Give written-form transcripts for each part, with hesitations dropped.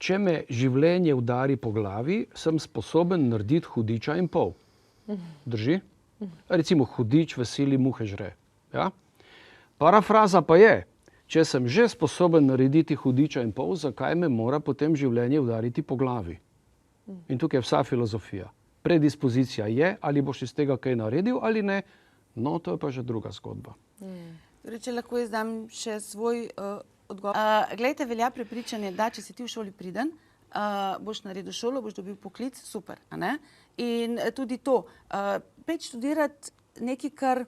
če me življenje udari po glavi, sem sposoben narediti hudiča in pol. Drži? Recimo hudič v sili muhe žre. Ja? Parafraza pa je, če sem že sposoben narediti hudiča in pol, zakaj me mora potem življenje udariti po glavi? In tukaj je vsa filozofija. Predispozicija je, ali boš iz tega kaj naredil ali ne, no to je pa že druga zgodba. Torej, če lahko jaz dam še svoj odgovor. Glejte, velja prepričanje, da če si ti v šoli priden, boš naredil šolo, boš dobil poklic, super. A ne? In tudi to, peč študirati nekaj, kar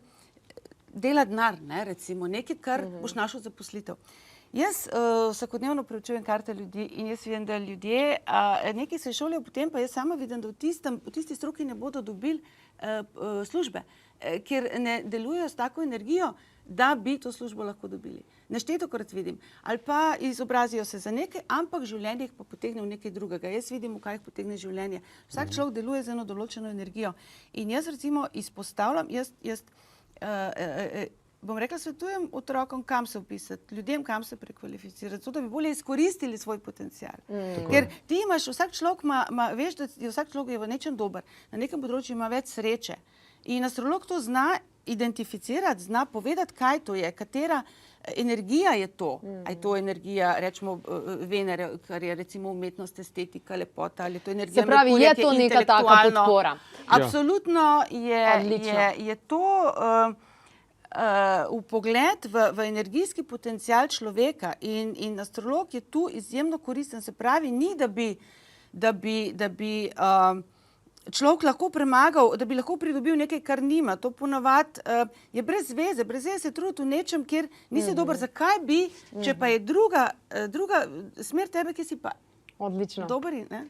dela denar, ne, recimo, nekaj, kar boš našel zaposlitev. Jaz vsakodnevno preučujem karte ljudi in jaz vidim, da ljudje nekaj se šolijo, potem pa jaz sama vidim, da v tisti stroki ne bodo dobili službe, ker ne delujejo s tako energijo, da bi to službo lahko dobili. Neštetokrat vidim. Ali pa izobrazijo se za nekaj, ampak življenje jih pa potegne v nekaj drugega. Jaz vidim, v kaj jih potegne življenje. Vsak človek deluje z eno določeno energijo. In jaz recimo izpostavljam, bom rekla, svetujem otrokom, kam se vpisati, ljudem, kam se prekvalificirati, zato da bi bolje izkoristili svoj potencial. Ker ti imaš, vsak človek veš, da je vsak človek v nečem dober, na nekem področju ima več sreče. In astrolog to zna identificirati, zna povedati, kaj to je, katera energija je to. A je to energija, rečemo, Venere, kar je recimo umetnost, estetika, lepota, ali je to energija Merkurja, ki je intelektualno. Se pravi, je to neka taka podpora. Absolutno je to vpogled v energijski potencial človeka in astrolog je tu izjemno koristen. Se pravi, ni, da bi človek lahko premagal, da bi lahko pridobil nekaj, kar nima. To ponavadi je brez veze. Brez veze se truditi v nečem, kjer nisi dober. Zakaj bi, če pa je druga smer tebe, ki si pa odlično. Dober, ne?